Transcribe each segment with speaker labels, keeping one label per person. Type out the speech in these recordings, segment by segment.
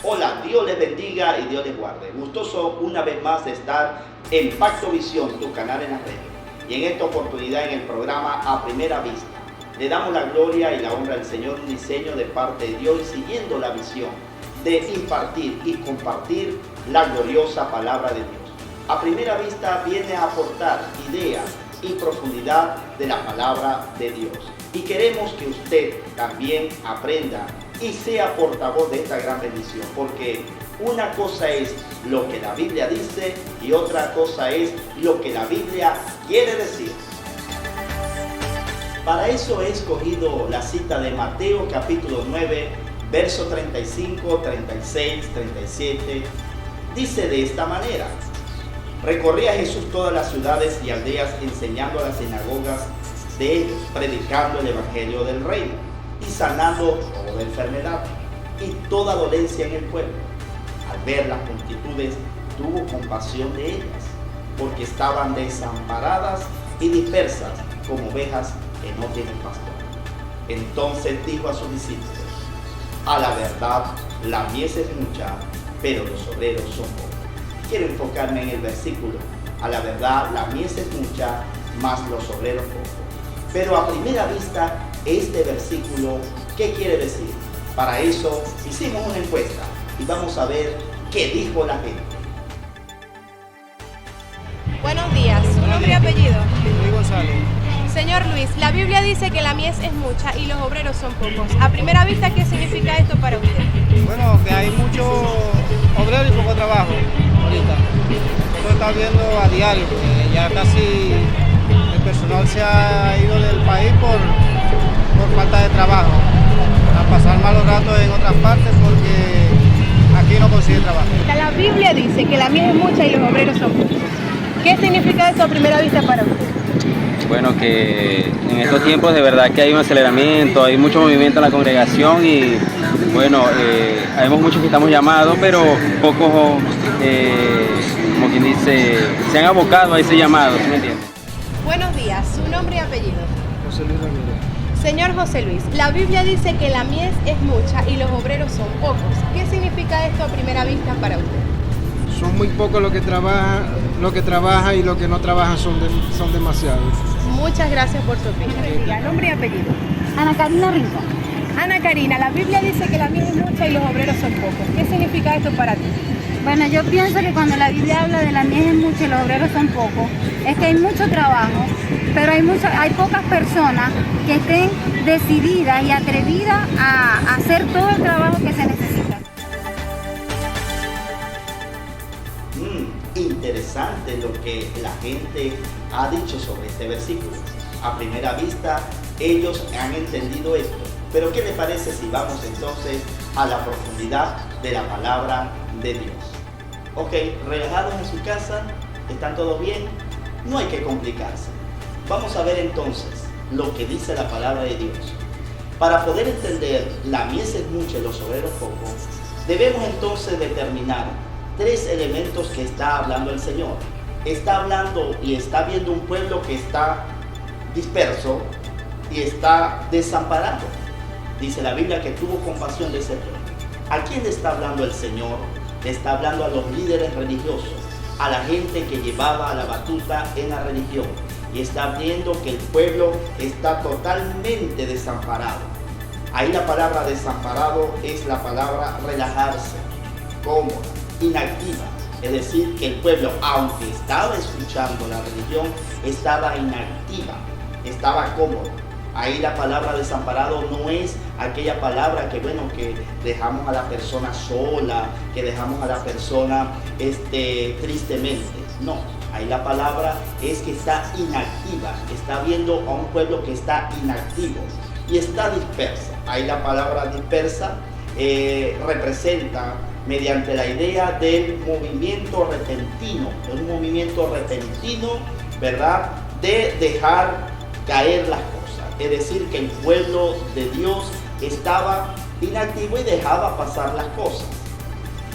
Speaker 1: Hola, Dios les bendiga y Dios les guarde. Gustoso una vez más de estar en Pacto Visión, tu canal en la red. Y en esta oportunidad en el programa A Primera Vista, le damos la gloria y la honra al Señor, un diseño de parte de Dios y siguiendo la visión de impartir y compartir la gloriosa palabra de Dios. A Primera Vista viene a aportar ideas y profundidad de la palabra de Dios. Y queremos que usted también aprenda y sea portavoz de esta gran bendición, porque una cosa es lo que la Biblia dice y otra cosa es lo que la Biblia quiere decir. Para eso he escogido la cita de Mateo capítulo 9, verso 35, 36, 37. Dice de esta manera: recorría Jesús todas las ciudades y aldeas, enseñando a las sinagogas de ellos, predicando el evangelio del reino y sanando toda enfermedad y toda dolencia en el pueblo. Al ver las multitudes, tuvo compasión de ellas, porque estaban desamparadas y dispersas como ovejas que no tienen pastor. Entonces dijo a sus discípulos: a la verdad, la mies es mucha, pero los obreros son pocos. Quiero enfocarme en el versículo: a la verdad, la mies es mucha, mas los obreros pocos. Pero a primera vista, este versículo, ¿qué quiere decir? Para eso hicimos una encuesta y vamos a ver qué dijo la gente.
Speaker 2: Buenos días, ¿su nombre y apellido?
Speaker 3: Luis González.
Speaker 2: Señor Luis, la Biblia dice que la mies es mucha y los obreros son pocos. A primera vista, ¿qué significa esto para usted?
Speaker 3: Bueno, que hay mucho obrero y poco trabajo ahorita. Esto está viendo a diario, que ya casi el personal se ha ido del país por falta de trabajo, a pasar malos ratos en otras partes porque aquí no consigue trabajo.
Speaker 2: La Biblia dice que la mies es mucha y los obreros son pocos. ¿Qué significa esto a primera vista para usted?
Speaker 4: Bueno, que en estos tiempos de verdad que hay un aceleramiento, hay mucho movimiento en la congregación y bueno, hay muchos que estamos llamados, pero pocos, como quien dice, se han abocado a ese llamado, ¿sí me entiendes?
Speaker 2: Buenos días, ¿su nombre y apellido?
Speaker 3: José Luis Ramírez.
Speaker 2: Señor José Luis, la Biblia dice que la mies es mucha y los obreros son pocos. ¿Qué significa esto a primera vista para usted?
Speaker 3: Son muy pocos los que trabajan y los que no trabajan son demasiados.
Speaker 2: Muchas gracias por su opinión. Nombre y apellido.
Speaker 5: Ana Karina Rincón.
Speaker 2: Ana Karina, la Biblia dice que la mies es mucha y los obreros son pocos. ¿Qué significa esto para ti?
Speaker 5: Bueno, yo pienso que cuando la Biblia habla de la mies es mucha y los obreros son pocos, es que hay mucho trabajo, pero hay pocas personas que estén decididas y atrevidas a hacer todo el trabajo que se necesita.
Speaker 1: Interesante lo que la gente ha dicho sobre este versículo. A primera vista, ellos han entendido esto. Pero ¿qué les parece si vamos entonces a la profundidad de la palabra de Dios? Ok, relajados en su casa, ¿están todos bien? No hay que complicarse. Vamos a ver entonces lo que dice la palabra de Dios. Para poder entender la mies es mucha y los obreros pocos, debemos entonces determinar tres elementos que está hablando el Señor. Está hablando y está viendo un pueblo que está disperso y está desamparado. Dice la Biblia que tuvo compasión de ese pueblo. ¿A quién le está hablando el Señor? Le está hablando a los líderes religiosos, a la gente que llevaba la batuta en la religión. Y está viendo que el pueblo está totalmente desamparado. Ahí la palabra desamparado es la palabra relajarse, cómoda, inactiva. Es decir, que el pueblo, aunque estaba escuchando la religión, estaba inactiva, estaba cómodo. Ahí la palabra desamparado no es aquella palabra que dejamos a la persona sola, que dejamos a la persona tristemente. No, ahí la palabra es que está inactiva, está viendo a un pueblo que está inactivo y está dispersa. Ahí la palabra dispersa representa mediante la idea del movimiento repentino, un movimiento repentino, ¿verdad?, de dejar caer las cosas. Es decir, que el pueblo de Dios estaba inactivo y dejaba pasar las cosas.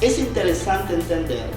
Speaker 1: Es interesante entender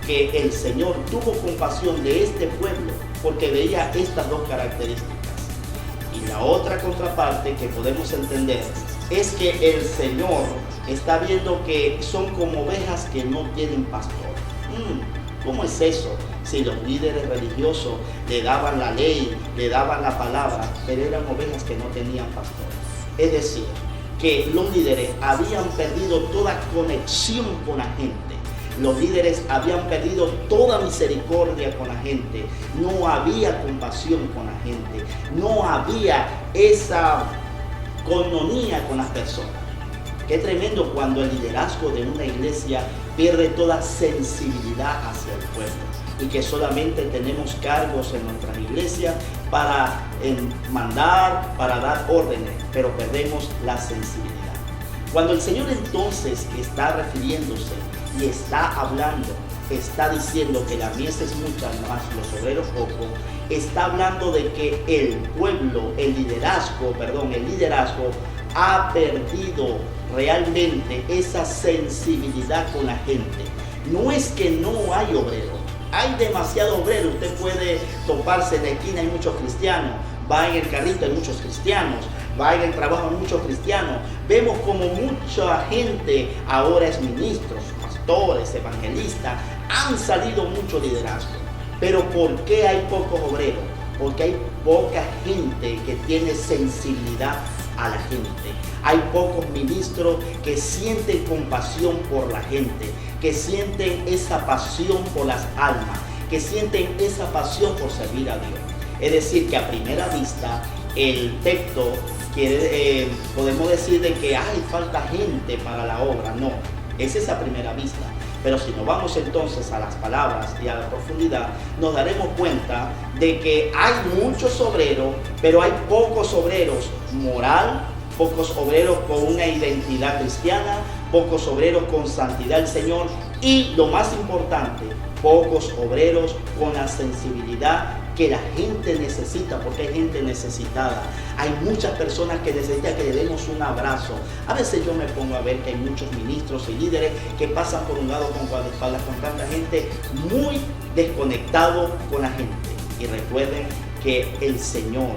Speaker 1: que el Señor tuvo compasión de este pueblo porque veía estas dos características. Y la otra contraparte que podemos entender es que el Señor está viendo que son como ovejas que no tienen pastor. ¿Cómo es eso? Si los líderes religiosos le daban la ley, le daban la palabra, pero eran ovejas que no tenían pastor. Es decir, que los líderes habían perdido toda conexión con la gente. Los líderes habían perdido toda misericordia con la gente. No había compasión con la gente. No había esa coinonía con las personas. Qué tremendo cuando el liderazgo de una iglesia pierde toda sensibilidad hacia el pueblo y que solamente tenemos cargos en nuestra iglesia para mandar, para dar órdenes, pero perdemos la sensibilidad. Cuando el Señor entonces está refiriéndose y está hablando, está diciendo que la mies es mucha, más los obreros poco, está hablando de que el pueblo, el liderazgo ha perdido realmente esa sensibilidad con la gente. No es que no hay obrero, hay demasiado obrero. Usted puede toparse en la esquina, hay muchos cristianos, va en el carrito, hay muchos cristianos, va en el trabajo, hay muchos cristianos. Vemos como mucha gente ahora es ministros, pastores, evangelistas, han salido mucho liderazgo. Pero ¿por qué hay pocos obreros? Porque hay poca gente que tiene sensibilidad a la gente. Hay pocos ministros que sienten compasión por la gente, que sienten esa pasión por las almas, que sienten esa pasión por servir a Dios. Es decir, que a primera vista el texto podemos decir de que hay falta gente para la obra. No, esa es a primera vista. Pero si nos vamos entonces a las palabras y a la profundidad, nos daremos cuenta de que hay muchos obreros, pero hay pocos obreros moral, pocos obreros con una identidad cristiana, pocos obreros con santidad al Señor y, lo más importante, pocos obreros con la sensibilidad que la gente necesita, porque hay gente necesitada. Hay muchas personas que necesitan que le demos un abrazo. A veces yo me pongo a ver que hay muchos ministros y líderes que pasan por un lado con guardaespaldas con tanta gente, muy desconectado con la gente. Y recuerden que el Señor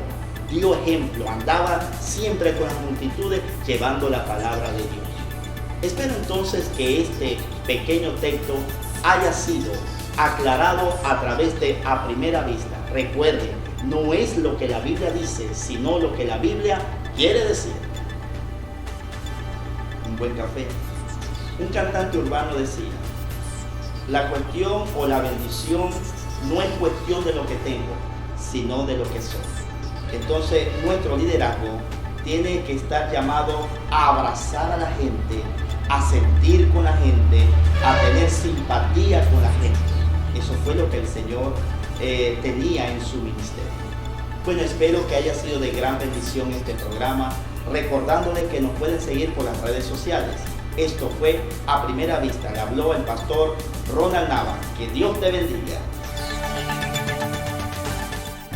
Speaker 1: dio ejemplo, andaba siempre con las multitudes llevando la palabra de Dios. Espero entonces que este pequeño texto haya sido aclarado a través de A Primera Vista. Recuerden, no es lo que la Biblia dice, sino lo que la Biblia quiere decir. Un buen café. Un cantante urbano decía: la cuestión o la bendición no es cuestión de lo que tengo, sino de lo que soy. Entonces, nuestro liderazgo tiene que estar llamado a abrazar a la gente, a sentir con la gente, a tener simpatía con la gente. Eso fue lo que el Señor tenía en su ministerio. Bueno, espero que haya sido de gran bendición este programa, recordándoles que nos pueden seguir por las redes sociales. Esto fue A Primera Vista. Le habló el pastor Ronald Nava. Que Dios te bendiga.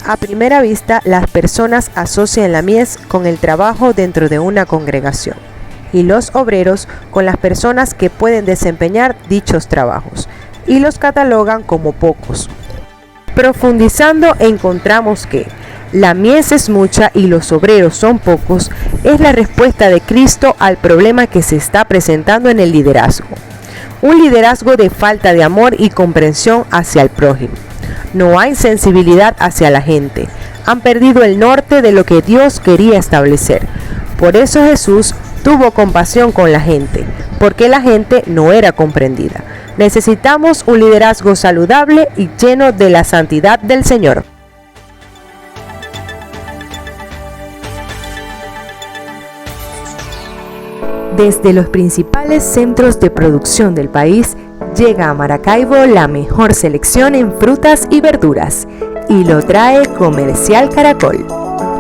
Speaker 6: A primera vista, las personas asocian la mies con el trabajo dentro de una congregación y los obreros con las personas que pueden desempeñar dichos trabajos y los catalogan como pocos. Profundizando, encontramos que la mies es mucha y los obreros son pocos es la respuesta de Cristo al problema que se está presentando en el liderazgo. Un liderazgo de falta de amor y comprensión hacia el prójimo. No hay sensibilidad hacia la gente. Han perdido el norte de lo que Dios quería establecer. Por eso Jesús tuvo compasión con la gente, porque la gente no era comprendida. Necesitamos un liderazgo saludable y lleno de la santidad del Señor. Desde los principales centros de producción del país, llega a Maracaibo la mejor selección en frutas y verduras, y lo trae Comercial Caracol,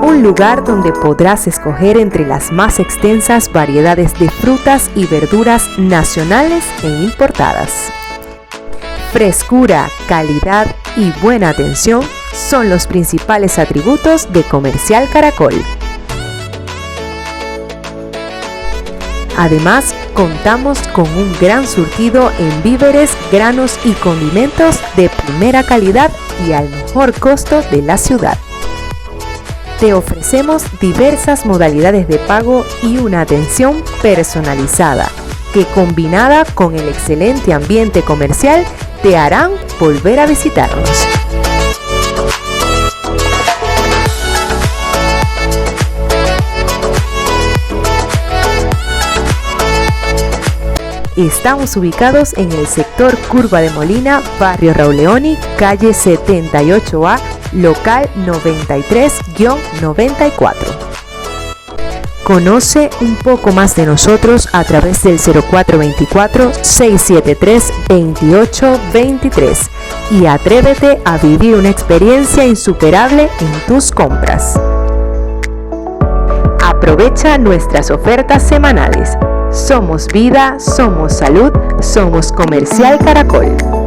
Speaker 6: un lugar donde podrás escoger entre las más extensas variedades de frutas y verduras nacionales e importadas. Frescura, calidad y buena atención son los principales atributos de Comercial Caracol. Además, contamos con un gran surtido en víveres, granos y condimentos de primera calidad y al mejor costo de la ciudad. Te ofrecemos diversas modalidades de pago y una atención personalizada. que combinada con el excelente ambiente comercial te harán volver a visitarnos. Estamos ubicados en el sector Curva de Molina, barrio Raúl Leoni, calle 78A, local 93-94. Conoce un poco más de nosotros a través del 0424-673-2823 y atrévete a vivir una experiencia insuperable en tus compras. Aprovecha nuestras ofertas semanales. Somos vida, somos salud, somos Comercial Caracol.